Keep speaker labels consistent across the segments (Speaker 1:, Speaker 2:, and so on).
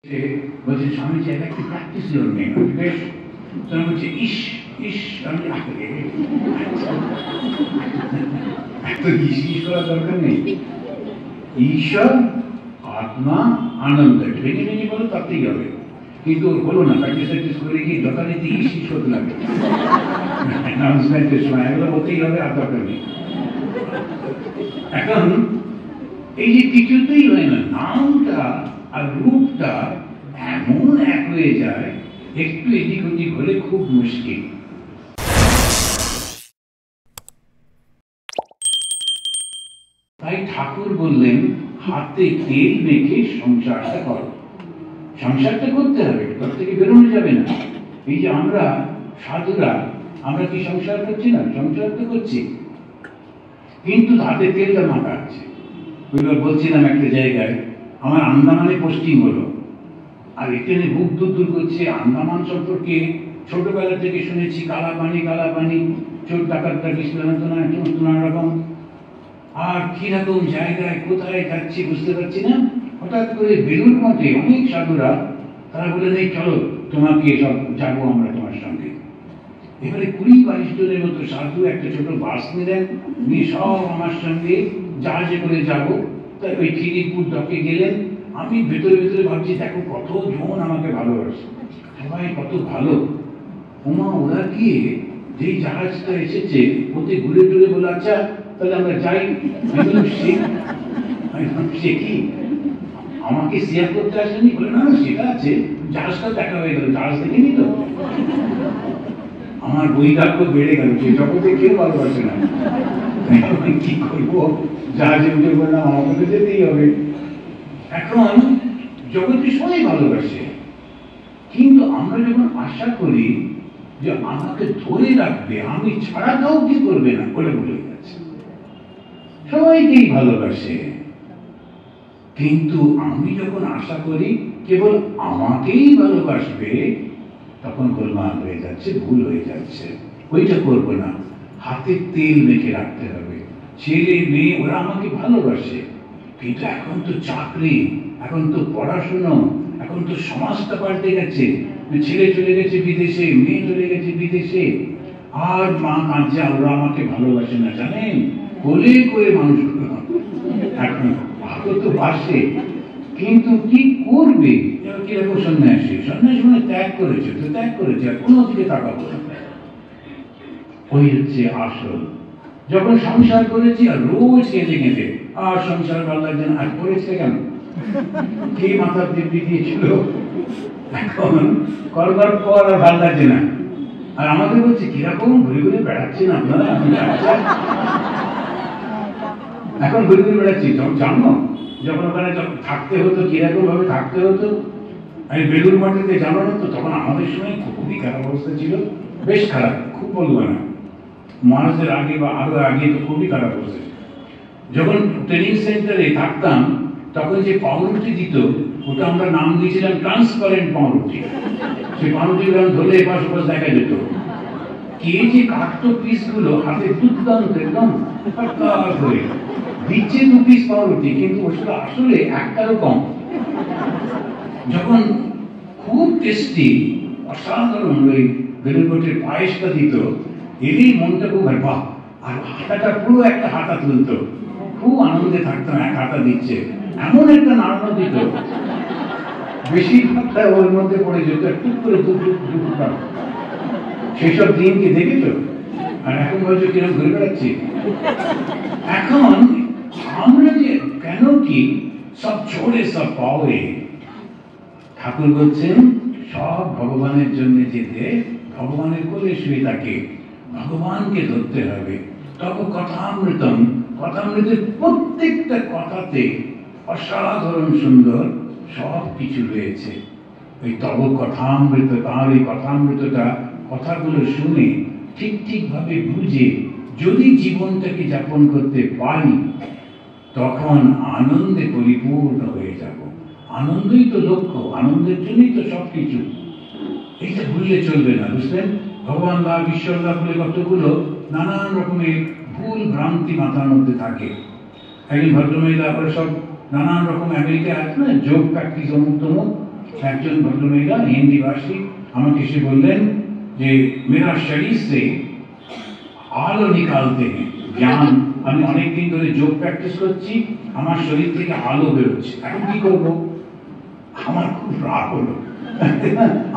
Speaker 1: বলছে স্বামীজি একটু practice your name বেশ। তখন বলছে ইস ইস, আমি এত ইস ইস করার দরকার নেই। ঈশ্বর আত্মা আনন্দ ভেঙে ভেঙে বলো তাতেই হবে, কিন্তু হলো না। প্র্যাকটিস করে গিয়ে যথারীতি ইস ইস করতে লাগে অ্যানাউন্সমেন্টের সময় এগুলো হতেই হবে, আর দরকার নেই। এখন এই যে কিছুতেই হয় না, নামটা আর রূপটা এমন এক হয়ে যায়, একটু এদিক ওদিক হলে খুব মুশকিল। তাই ঠাকুর বললেন হাতে তেল মেখে সংসারটা করো। সংসারটা করতে হবে, ঘর থেকে বেরোনো যাবে না। এই যে আমরা সাধুরা, আমরা কি সংসার করছি না? সংসার তো করছি, কিন্তু হাতে তেলটা মাখা আছে। ওইবার বলছিলাম একটা জায়গায় আমার আন্দামানে পোস্টিং হলো, আর এখানে বুক দূর করছে। আন্দামান সম্পর্কে ছোটবেলা থেকে শুনেছি, কালাপানি কালাপানি, চোর ডাকাতটা নানা রকম। আর কিরকম জায়গায় কোথায় যাচ্ছি বুঝতে পারছি না। হঠাৎ করে বেলুর মঠে অনেক সাধুরা, তারা বলে নেই চলো তোমাকে সব যাবো আমরা তোমার সঙ্গে। এবারে 20-22 জনের মতো সাধু একটা ছোট বাস নিলেন, উনি সব আমার সঙ্গে জাহাজে করে যাবো। তাই ওই খিদিরপুর ডকে গেলেন। আমি ভেতরে ভেতরে ভাবছি দেখো কত জন আমাকে ভালোবাসে, সবাই কত ভালো। ওমা ওরা কি যেই জাহাজটা এসেছে ওতে ঘুরে টুরে বলে আচ্ছা তাহলে আমরা যাই। সে কি আমাকে শেয়ার করতে আসেনি? বলে না সেটা আছে, জাহাজটা দেখা হয়ে গেল, জাহাজ দেখেনি তো। আমার বৈরাগ্য বেড়ে গেল, যে জগতে কেউ ভালোবাসে না। কি করবো, জাহাজে উঠে বললাম আমাকে যেতেই হবে। এখন জগতে সবাই ভালোবাসে, কিন্তু আমরা যখন আশা করি যে আমাকে ধরে রাখবে, আমি ছাড়া কাউকে করবে না বলে বলে গেছে। সবাইকেই ভালোবাসে, কিন্তু আমি যখন আশা করি কেবল আমাকেই ভালোবাসবে, তখন গোলমাল হয়ে যাচ্ছে, ভুল হয়ে যাচ্ছে। ওইটা করবো না। হাতে তেল মেখে রাখতে হবে। ছেলে মেয়ে ওরা আমাকে ভালোবাসে, কিন্তু এখন তো চাকরি, এখন তো পড়াশুনো, এখন তো সমাজটা পাল্টে গেছে। ছেলে চলে গেছে বিদেশে, মেয়ে চলে গেছে বিদেশে, আর মা কাঁদছে ওরা আমাকে ভালোবাসে না। জানেন, কোলে করে মানুষ এখন ভালো তো বাসে, কিন্তু কি করবে? কিরকম সন্ন্যাসী, সন্ন্যাসী মানে ত্যাগ করেছে, তো ত্যাগ করেছে, আর কোনো দিকে তাকাবো না। ওই হচ্ছে আসল। যখন সংসার করেছি আর রোজ কেঁদে কেঁদে আর সংসার ভালো লাগছে না, আর করেছে কেন? কে মাথার দিব্যি দিয়েছিল? এখন করবার পর আর ভালো লাগছে না। আর আমাদের বলছে কিরকম ঘুরে ঘুরে বেড়াচ্ছেন আপনারা। এখন ঘুরে ঘুরে বেড়াচ্ছি, যখন জানো যখন ওখানে থাকতে হতো কিরকম ভাবে থাকতে হতো। আমি বেলুর মাটিতে জানো না তো, তখন আমাদের সময় খুবই খারাপ অবস্থা ছিল, বেশ খারাপ, খুব বলবো না, মানুষের আগে বা আরো আগে তো খুবই খারাপ অবস্থা। যখন ট্রেনিং সেন্টারে থাকতাম তখন যে পাউরুটি দিত, ওটা আমরা নাম দিয়েছিলাম ট্রান্সপারেন্ট পাউরুটি। সেই পাউরুটি ধরলে এপাশ ওপাশ দেখা যেত। কে যে কাটতো পিস গুলো হাতে দুর্দান্ত একদম করে দিচ্ছে 2 পিস পাউরুটি, কিন্তু ওটা আসলে একটারও কম। যখন খুব টেস্টি অসাধারণ ওই বেলুনগটের পায়েসটা দিত, এলেই মনটা খুব বাহ, আর হাতাটা পুরো একটা হাতা তুলতো, খুব আনন্দে থাকতাম। এক হাতা দিচ্ছে, এমন একটা নাড়ানো দিত, বেশিরভাগটা ওর মধ্যে পড়ে যেত, টুক করে দুপুরটা। সেসব দিনকে দেখেছ? আর এখন বলছো কিরকম ঘুরে বেড়াচ্ছি। এখন আমরা যে কেন কি সব ছোড়ে সব পাওয়ে, ঠাকুর বলছেন সব ভগবানের জন্য যেতে, ভগবানের কোলে শুয়ে থাকে, ভগবানকে ধরতে হবে। তবে কথামৃতম, কথামৃতের প্রত্যেকটা কথাতে অসাধারণ সুন্দর সব কিছু রয়েছে। ওই তব কথামৃত, তার এই কথামৃতটা, কথাগুলো শুনে ঠিক ঠিক ভাবে বুঝে যদি জীবনটাকে যাপন করতে পারি, তখন আনন্দে পরিপূর্ণ হয়ে যাব। আনন্দই তো লক্ষ্য, আনন্দের জন্যই তো সবকিছু। এইটা ভুললে চলবে না, বুঝলেন? ভগবান লাভ, ঈশ্বর লাভ বলে কতগুলো নানান রকমের ভুল ভ্রান্তি মাথার মধ্যে থাকে। একজন ভদ্রমহিলা আবার সব নানান রকম আমেরিকায় আছে না, যোগ প্র্যাকটিস অমুক তমুক, একজন ভদ্রমহিলা হিন্দি ভাষী আমাকে এসে বললেন যে মেরা শরীর সে আলো নিকালতে हैं জ্ঞান। আমি অনেকদিন ধরে যোগ প্র্যাকটিস করছি, আমার শরীর থেকে আলো বেরোচ্ছে, এখন কি করব? আমার খুব রাগ হলো,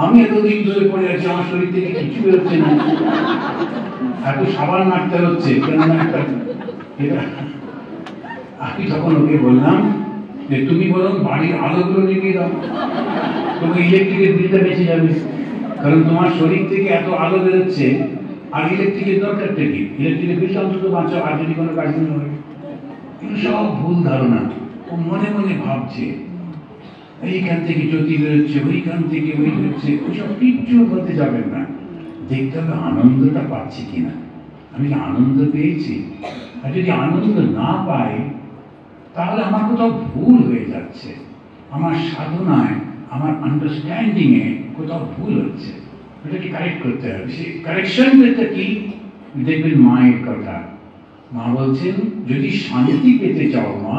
Speaker 1: আমি এতদিন ধরে পড়ে আছি, আমার শরীর থেকে কিছু বেরোচ্ছে না, এত সাবান মারতে হচ্ছে কেননা একটা। আমি তখন ওকে বললাম যে তুমি বরং বাড়ির আলোগুলো নিভিয়ে দাও, তোমার ইলেকট্রিকের বিলটা বেঁচে যাবে, কারণ তোমার শরীর থেকে এত আলো বেরোচ্ছে, আর ইলেকট্রিকের দরকারটা কি? ইলেকট্রিকের বিলটা অন্তত বাঁচাও, আর যদি কোনো কাজ না হয়। এগুলো সব ভুল ধারণা। ও মনে মনে ভাবছে এইখান থেকে জ্যোতি বেরোচ্ছে, ওইখান থেকে ওই বেরোচ্ছে, ওইসব কিচ্ছু করতে যাবেন না, দেখতে হবে আনন্দটা পাচ্ছি কিনা, আমি আনন্দ পেয়েছি। আর যদি আনন্দ না পাই তাহলে আমার কোথাও ভুল হয়ে যাচ্ছে, আমার সাধনায়, আমার আন্ডারস্ট্যান্ডিং এ কোথাও ভুল হচ্ছে, এটাকে কারেক্ট করতে হবে। সেই কারেকশনটা কি? দেখবেন মায়ের কথা, মা বলছেন যদি শান্তি পেতে চাও মা,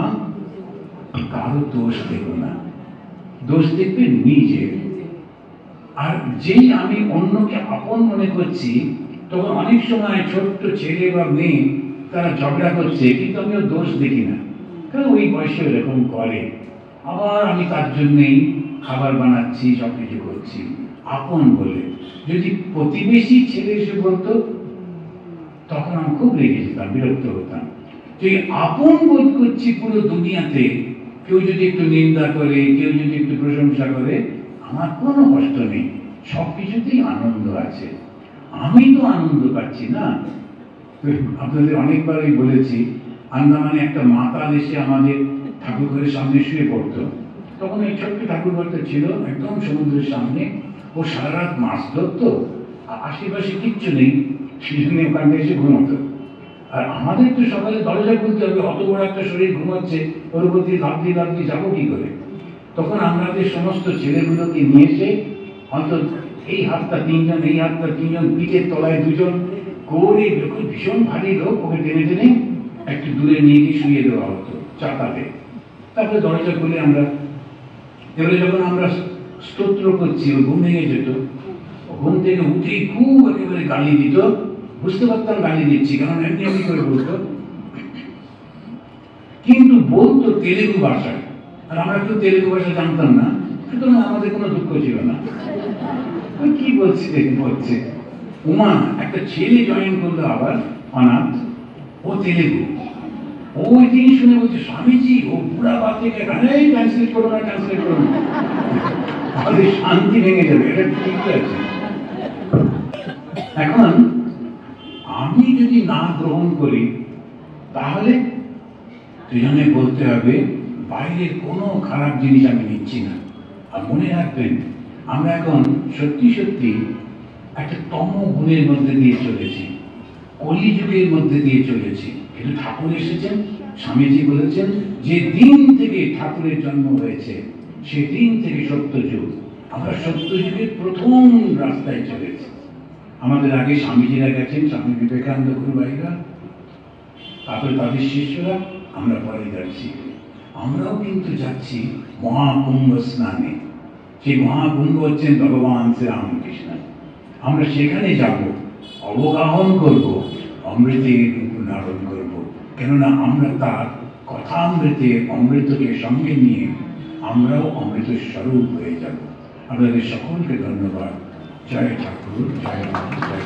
Speaker 1: কারো দোষ দেখো না, দোষ দেখবে নিজে। আর যেই আমি অন্যকে আপন মনে করছি, তখন অনেক সময় ছোট্ট ছেলে বা মেয়ে তারা ঝগড়া করছে, কিন্তু আমি ওর দোষ দেখি না, কারণ ওই বয়সে এরকম করে, আবার আমি তার জন্যই খাবার বানাচ্ছি, সবকিছু করছি আপন বলে। যদি প্রতিবেশী ছেলে এসে বলতো, তখন আমি খুব রেগে যেতাম, বিরক্ত হতাম। যে আপন বোধ করছি পুরো দুনিয়াতে, কেউ যদি একটু নিন্দা করে, কেউ যদি একটু প্রশংসা করে, আমার কোনো কষ্ট নেই, সবকিছুতেই আনন্দ আছে, আমি তো আনন্দ পাচ্ছি না। আপনাদের অনেকবারই বলেছি, আন্দামানে একটা মাতাল এসে আমাদের ঠাকুর ঘরের সামনে শুয়ে পড়তো, তখন এই ছোট্ট ঠাকুর ঘরটা ছিল একদম সমুদ্রের সামনে, ও সারা রাত মাছ ধরতো, আশেপাশে কিচ্ছু নেই, সেজন্য ওখানটা এসে ঘুমতো। আর আমাদের তো সকালে দরজা খুলতে হবে, অত বড় একটা শরীর ঘুমাচ্ছে, ওর উপর দিয়ে লাভ দিয়ে যাবো কি করে? তখন আমাদের সমস্ত ছেলেগুলোকে নিয়ে এসে অন্তত এই হাতটা তিনজন, এই হাতটা তিনজন, পিঠের তলায় দুজন করে, ভীষণ ভারী লোক, ওকে টেনে টেনে একটু দূরে নিয়ে গিয়ে শুয়ে দেওয়া হতো চাতাতে। তারপরে দরজা খুলে আমরা, এবারে যখন আমরা স্তোত্র করছি, ও ঘুম ভেঙে যেত, ঘুম থেকে উঠেই খুব একেবারে গালি দিত, বুঝতে পারতাম গালি দিচ্ছি, কারণ এমনি এমনি করে বলতো, কিন্তু বলতো তেলেগু ভাষায়, আর আমরা কেউ তেলেগু ভাষা জানতাম না, সুতরাং আমাদের কোনো দুঃখ ছিল না। কি বলছে বলছে, উমা একটা ছেলে জয়েন করলো আবার, অনাথ, ও তেলেগু, ওই দিন শুনে বলছে স্বামীজি ও পুরা বাদ থেকে ট্রান্সলেট করো না, ট্রান্সলেট করো না, আমাদের শান্তি ভেঙে যাবে, এটা ঠিক আছে। এখন আমি যদি না গ্রহণ করি, তাহলে দুজনে বলতে হবে বাইরের কোনো খারাপ জিনিস আমি নিচ্ছি না। আর মনে রাখবেন, আমরা এখন সত্যি সত্যি একটা তম গুণের মধ্যে দিয়ে চলেছি, কলিযুগের মধ্যে দিয়ে চলেছি। কিন্তু ঠাকুর এসেছেন, স্বামীজি বলেছেন যে দিন থেকে ঠাকুরের জন্ম হয়েছে, সেদিন থেকে সত্যযুগ, আমরা সত্যযুগের প্রথম রাস্তায় চলেছি। আমাদের আগে স্বামীজিরা গেছেন, স্বামী বিবেকানন্দ গুরুভাইরা, তারপরে তাদের শিষ্যরা, আমরা পরে যাচ্ছি। আমরাও কিন্তু যাচ্ছি মহাকুম্ভ স্নানে, সেই মহাকুম্ভ হচ্ছেন ভগবান শ্রীরামকৃষ্ণ। আমরা সেখানে যাব, অবগাহন করব, অমৃতের নারণ করব, কেননা আমরা তার কথামৃতে অমৃতকে সঙ্গে নিয়ে আমরাও অমৃত স্বরূপ হয়ে যাব। আপনাদের সকলকে ধন্যবাদ। জয় ঠাকুর, জয় রাম, জয়